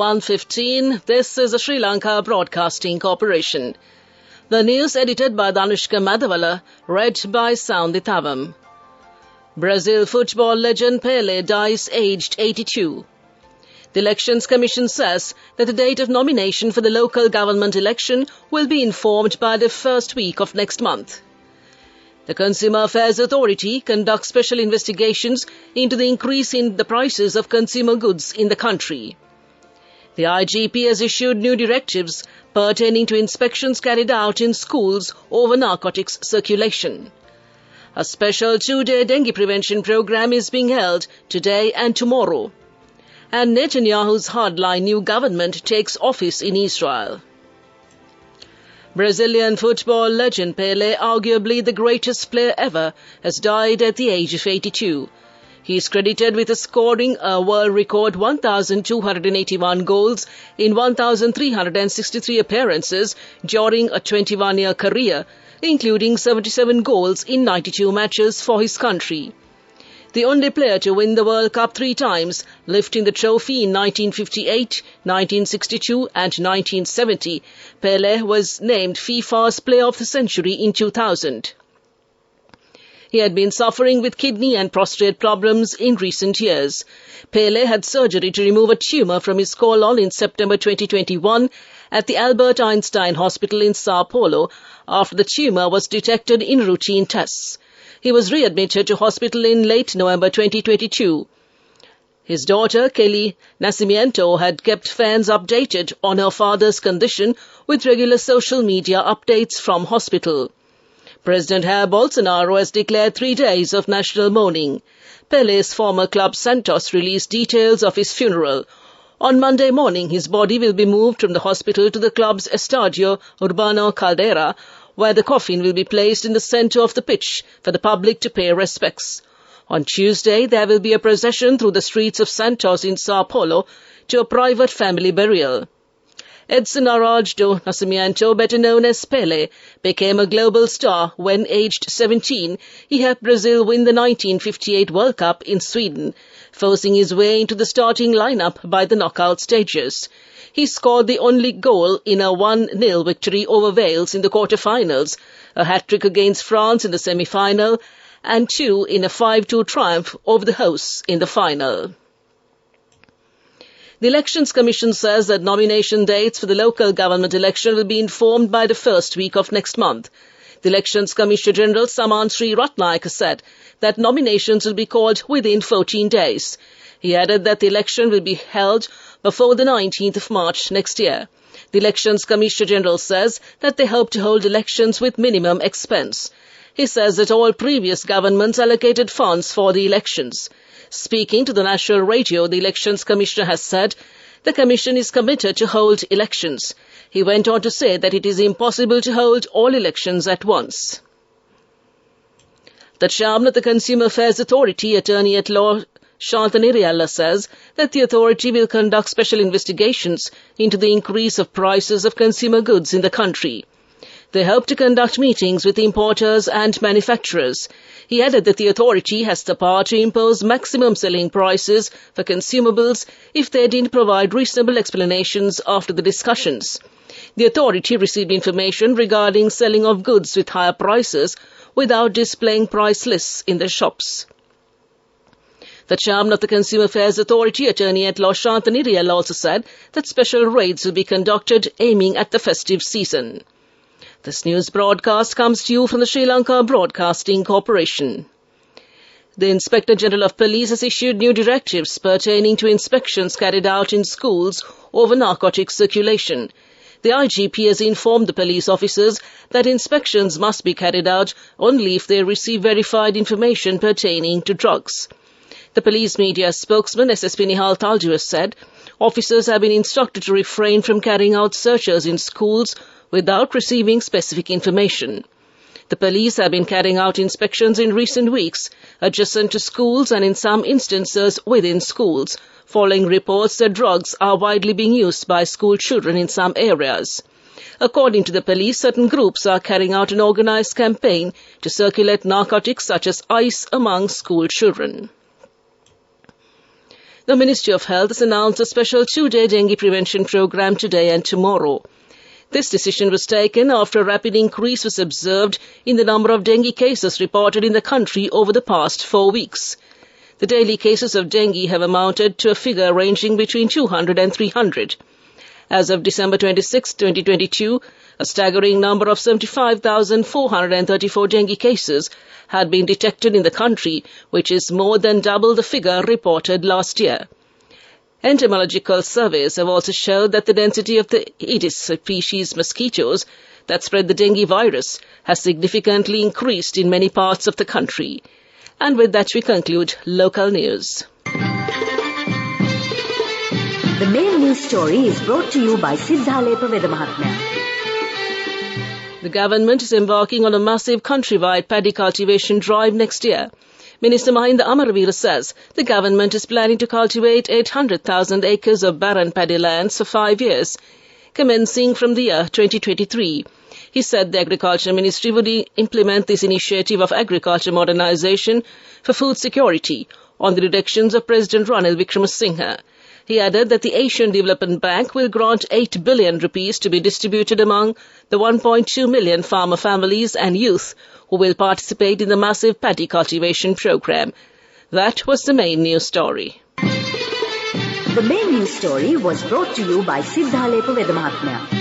1:15. This is the Sri Lanka Broadcasting Corporation. The news edited by Danushka Madhavala, read by Soundithavam. Brazil football legend Pelé dies aged 82. The Elections Commission says that the date of nomination for the local government election will be informed by the first week of next month. The Consumer Affairs Authority conducts special investigations into the increase in the prices of consumer goods in the country. The IGP has issued new directives pertaining to inspections carried out in schools over narcotics circulation. A special 2-day dengue prevention program is being held today and tomorrow. And Netanyahu's hardline new government takes office in Israel. Brazilian football legend Pelé, arguably the greatest player ever, has died at the age of 82. He is credited with scoring a world record 1,281 goals in 1,363 appearances during a 21-year career, including 77 goals in 92 matches for his country. The only player to win the World Cup 3 times, lifting the trophy in 1958, 1962 and 1970, Pelé was named FIFA's Player of the Century in 2000. He had been suffering with kidney and prostate problems in recent years. Pelé had surgery to remove a tumor from his colon in September 2021 at the Albert Einstein Hospital in Sao Paulo after the tumor was detected in routine tests. He was readmitted to hospital in late November 2022. His daughter, Kelly Nascimento, had kept fans updated on her father's condition with regular social media updates from hospital. President Jair Bolsonaro has declared 3 days of national mourning. Pelé's former club Santos released details of his funeral. On Monday morning, his body will be moved from the hospital to the club's Estadio Urbano Caldeira, where the coffin will be placed in the center of the pitch for the public to pay respects. On Tuesday, there will be a procession through the streets of Santos in Sao Paulo to a private family burial. Edson Arantes do Nascimento, better known as Pelé, became a global star when, aged 17, he helped Brazil win the 1958 World Cup in Sweden, forcing his way into the starting lineup by the knockout stages. He scored the only goal in a 1-0 victory over Wales in the quarter-finals, a hat-trick against France in the semi-final, and 2 in a 5-2 triumph over the hosts in the final. The Elections Commission says that nomination dates for the local government election will be informed by the first week of next month. The Elections Commissioner General Saman Sri Ratnayake said that nominations will be called within 14 days. He added that the election will be held before the 19th of March next year. The Elections Commissioner General says that they hope to hold elections with minimum expense. He says that all previous governments allocated funds for the elections. Speaking to the national radio, the Elections Commissioner has said the Commission is committed to hold elections. He went on to say that it is impossible to hold all elections at once. The chairman of the Consumer Affairs Authority, Attorney at Law Shantanirialla, says that the authority will conduct special investigations into the increase of prices of consumer goods in the country. They hope to conduct meetings with importers and manufacturers. He added that the authority has the power to impose maximum selling prices for consumables if they didn't provide reasonable explanations after the discussions. The authority received information regarding selling of goods with higher prices without displaying price lists in the shops. The chairman of the Consumer Affairs Authority, Attorney at Law Shantanirialla, also said that special raids will be conducted aiming at the festive season. This news broadcast comes to you from the Sri Lanka Broadcasting Corporation. The Inspector General of Police has issued new directives pertaining to inspections carried out in schools over narcotics circulation. The IGP has informed the police officers that inspections must be carried out only if they receive verified information pertaining to drugs. The police media spokesman SSP Nihal Talju has said officers have been instructed to refrain from carrying out searches in schools without receiving specific information. The police have been carrying out inspections in recent weeks, adjacent to schools and in some instances within schools, following reports that drugs are widely being used by school children in some areas. According to the police, certain groups are carrying out an organized campaign to circulate narcotics such as ice among school children. The Ministry of Health has announced a special 2-day dengue prevention program today and tomorrow. This decision was taken after a rapid increase was observed in the number of dengue cases reported in the country over the past 4 weeks. The daily cases of dengue have amounted to a figure ranging between 200 and 300. As of December 26, 2022, a staggering number of 75,434 dengue cases had been detected in the country, which is more than double the figure reported last year. Entomological surveys have also showed that the density of the Aedes species mosquitoes that spread the dengue virus has significantly increased in many parts of the country. And with that, we conclude local news. The main news story is brought to you by Siddhalepa Veda Mahatmya. The government is embarking on a massive countrywide paddy cultivation drive next year. Minister Mahinda Amarveera says the government is planning to cultivate 800,000 acres of barren paddy lands for 5 years, commencing from the year 2023. He said the Agriculture Ministry would implement this initiative of agriculture modernization for food security on the directions of President Ranil Wickremesinghe. He added that the Asian Development Bank will grant 8 billion rupees to be distributed among the 1.2 million farmer families and youth who will participate in the massive paddy cultivation program. That was the main news story. The main news story was brought to you by Siddhalepa Veda Mahatmya.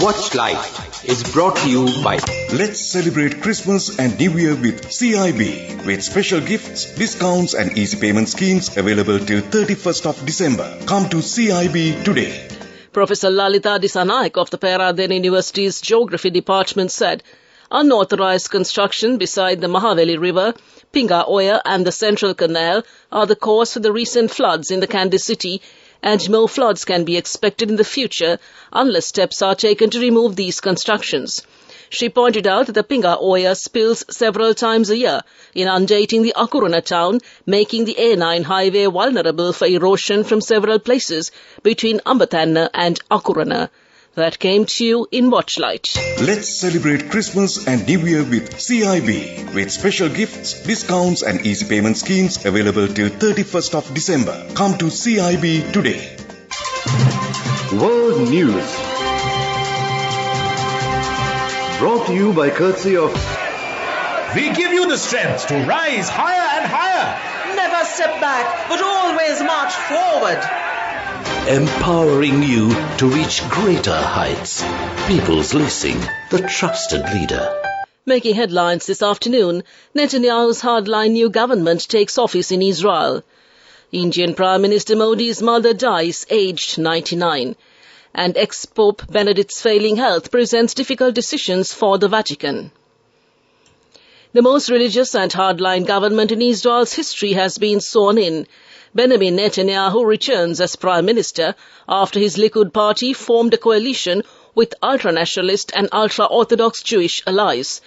Watch Life is brought to you by... Let's celebrate Christmas and New Year with CIB, with special gifts, discounts and easy payment schemes available till 31st of December. Come to CIB today. Professor Lalita Disanaik of the Peradeniya University's Geography Department said unauthorized construction beside the Mahaveli River, Pinga Oya and the Central Canal are the cause for the recent floods in the Kandy city, and more floods can be expected in the future unless steps are taken to remove these constructions. She pointed out that the Pinga Oya spills several times a year, inundating the Akurana town, making the A9 highway vulnerable for erosion from several places between Ambathanna and Akurana. That came to you in Watchlight. Let's celebrate Christmas and New Year with CIB, with special gifts, discounts and easy payment schemes available till 31st of December. Come to CIB today. World News, brought to you by courtesy of... We give you the strength to rise higher and higher. Never step back, but always march forward. Empowering you to reach greater heights. People's Leasing, the trusted leader. Making headlines this afternoon, Netanyahu's hardline new government takes office in Israel. Indian Prime Minister Modi's mother dies aged 99. And ex-Pope Benedict's failing health presents difficult decisions for the Vatican. The most religious and hardline government in Israel's history has been sworn in. Benjamin Netanyahu returns as Prime Minister after his Likud party formed a coalition with ultra-nationalist and ultra-Orthodox Jewish allies.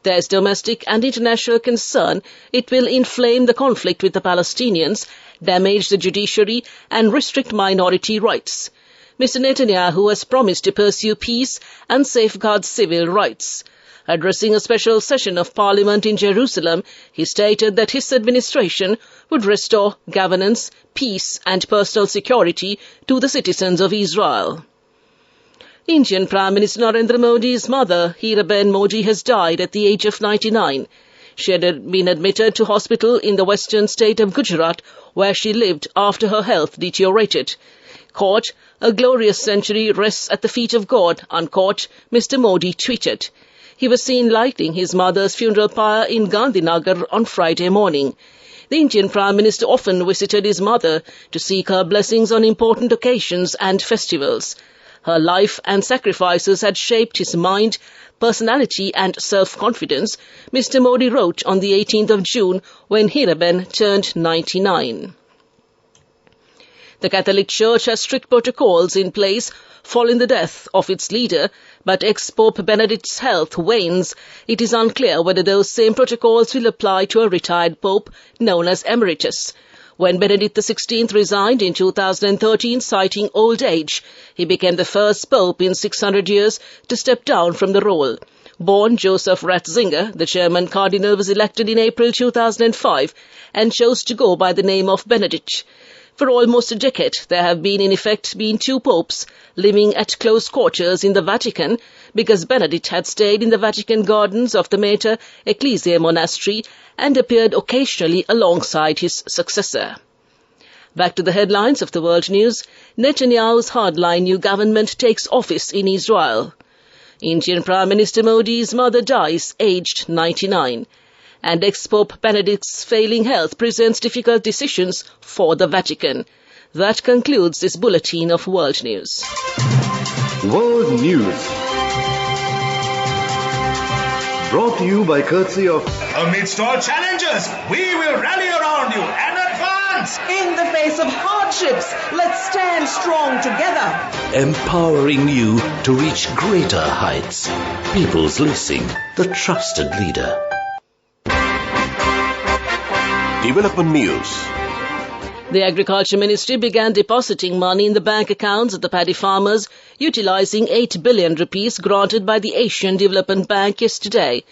There is domestic and international concern it will inflame the conflict with the Palestinians, damage the judiciary and restrict minority rights. Mr. Netanyahu has promised to pursue peace and safeguard civil rights. Addressing a special session of Parliament in Jerusalem, he stated that his administration would restore governance, peace and personal security to the citizens of Israel. Indian Prime Minister Narendra Modi's mother, Hiraben Modi, has died at the age of 99. She had been admitted to hospital in the western state of Gujarat, where she lived after her health deteriorated. Quote, "A glorious century rests at the feet of God," unquote, Mr. Modi tweeted. He was seen lighting his mother's funeral pyre in Gandhinagar on Friday morning. The Indian Prime Minister often visited his mother to seek her blessings on important occasions and festivals. Her life and sacrifices had shaped his mind, personality and self-confidence, Mr. Modi wrote on the 18th of June when Hiraben turned 99. The Catholic Church has strict protocols in place following the death of its leader, but ex-Pope Benedict's health wanes. It is unclear whether those same protocols will apply to a retired pope known as Emeritus. When Benedict XVI resigned in 2013 citing old age, he became the first pope in 600 years to step down from the role. Born Joseph Ratzinger, the German cardinal was elected in April 2005 and chose to go by the name of Benedict. For almost a decade, there have in effect been two popes living at close quarters in the Vatican because Benedict had stayed in the Vatican gardens of the Mater Ecclesiae Monastery and appeared occasionally alongside his successor. Back to the headlines of the world news. Netanyahu's hardline new government takes office in Israel. Indian Prime Minister Modi's mother dies, aged 99. And ex-Pope Benedict's failing health presents difficult decisions for the Vatican. That concludes this bulletin of world news. World News. Brought to you by courtesy of... Amidst all challenges, we will rally around you and advance. In the face of hardships, let's stand strong together. Empowering you to reach greater heights. People's Leasing, the trusted leader. Development News. The Agriculture Ministry began depositing money in the bank accounts of the paddy farmers, utilising 8 billion rupees granted by the Asian Development Bank yesterday.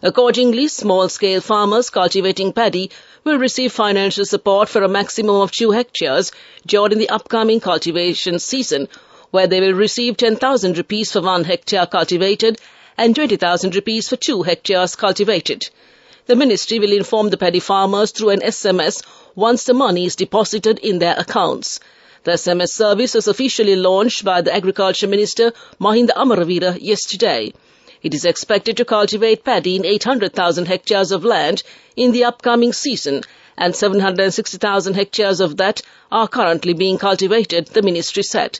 Accordingly, small-scale farmers cultivating paddy will receive financial support for a maximum of 2 hectares during the upcoming cultivation season, where they will receive 10,000 rupees for 1 hectare cultivated and 20,000 rupees for 2 hectares cultivated. The ministry will inform the paddy farmers through an SMS once the money is deposited in their accounts. The SMS service was officially launched by the Agriculture Minister Mahinda Amaravira yesterday. It is expected to cultivate paddy in 800,000 hectares of land in the upcoming season, and 760,000 hectares of that are currently being cultivated, the ministry said.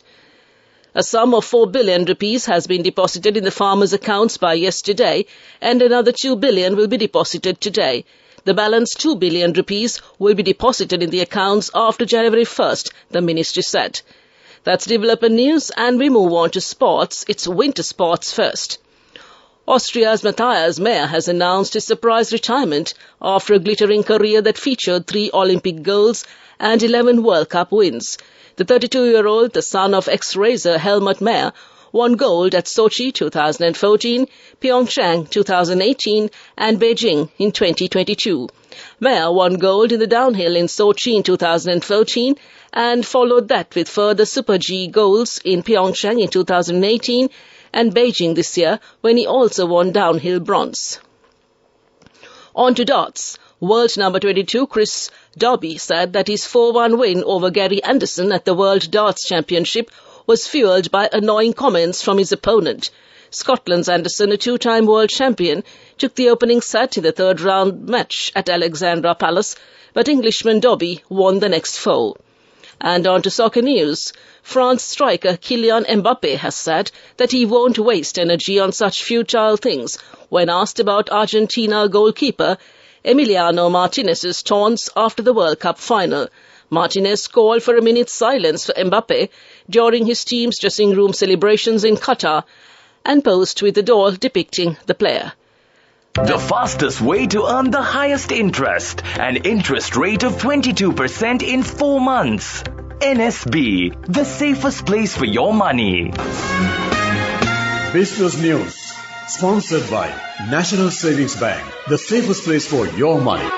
A sum of 4 billion rupees has been deposited in the farmers' accounts by yesterday, and another 2 billion will be deposited today. The balance 2 billion rupees will be deposited in the accounts after January 1st, the ministry said. That's development news, and we move on to sports. It's winter sports first. Austria's Matthias Mayr has announced his surprise retirement after a glittering career that featured 3 Olympic golds and 11 World Cup wins. The 32-year-old, the son of ex-racer Helmut Mayr, won gold at Sochi 2014, Pyeongchang 2018 and Beijing in 2022. Mayr won gold in the downhill in Sochi in 2014 and followed that with further Super G golds in Pyeongchang in 2018 and Beijing this year, when he also won downhill bronze. On to darts. World number 22 Chris Dobby said that his 4-1 win over Gary Anderson at the World Darts Championship was fueled by annoying comments from his opponent. Scotland's Anderson, a 2-time world champion, took the opening set in the third-round match at Alexandra Palace, but Englishman Dobby won the next 4. And on to soccer news. France striker Kylian Mbappe has said that he won't waste energy on such futile things when asked about Argentina goalkeeper Emiliano Martinez's taunts after the World Cup final. Martinez called for a minute's silence for Mbappe during his team's dressing room celebrations in Qatar and posed with a doll depicting the player. The fastest way to earn the highest interest, an interest rate of 22% in 4 months. NSB, the safest place for your money. Business News. Sponsored by National Savings Bank, the safest place for your money.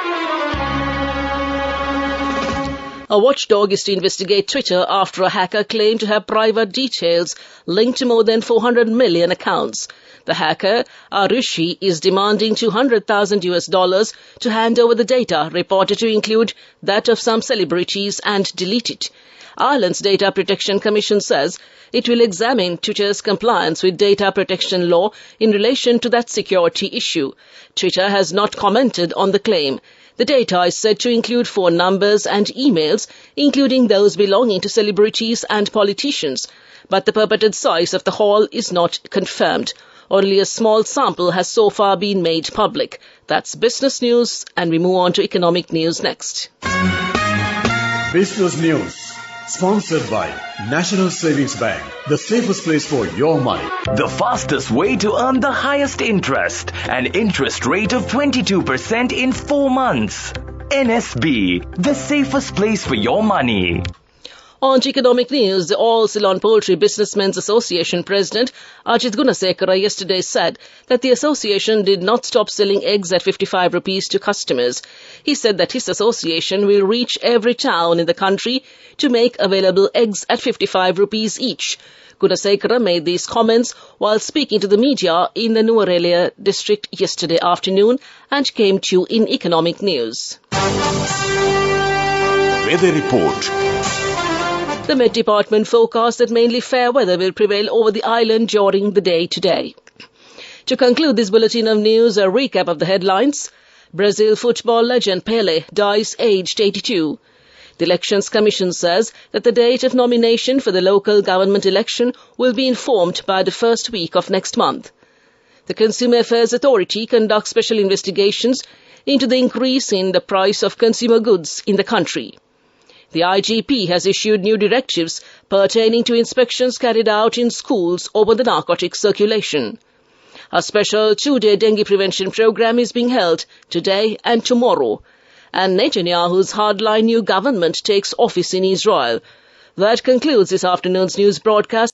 A watchdog is to investigate Twitter after a hacker claimed to have private details linked to more than 400 million accounts. The hacker, Arushi, is demanding $200,000 to hand over the data, reported to include that of some celebrities, and delete it. Ireland's Data Protection Commission says it will examine Twitter's compliance with data protection law in relation to that security issue. Twitter has not commented on the claim. The data is said to include phone numbers and emails, including those belonging to celebrities and politicians, but the purported size of the haul is not confirmed. Only a small sample has so far been made public. That's business news, and we move on to economic news next. Business News. Sponsored by National Savings Bank, the safest place for your money. The fastest way to earn the highest interest, an interest rate of 22% in 4 months. NSB, the safest place for your money. On to economic news, the All Ceylon Poultry Businessmen's Association President Ajit Gunasekara yesterday said that the association did not stop selling eggs at 55 rupees to customers. He said that his association will reach every town in the country to make available eggs at 55 rupees each. Gunasekara made these comments while speaking to the media in the Nuwara district yesterday afternoon and came to you in economic news. Weather report. The Met Department forecast that mainly fair weather will prevail over the island during the day today. To conclude this bulletin of news, a recap of the headlines. Brazil football legend Pelé dies aged 82. The Elections Commission says that the date of nomination for the local government election will be informed by the first week of next month. The Consumer Affairs Authority conducts special investigations into the increase in the price of consumer goods in the country. The IGP has issued new directives pertaining to inspections carried out in schools over the narcotics circulation. A special 2-day dengue prevention program is being held today and tomorrow. And Netanyahu's hardline new government takes office in Israel. That concludes this afternoon's news broadcast.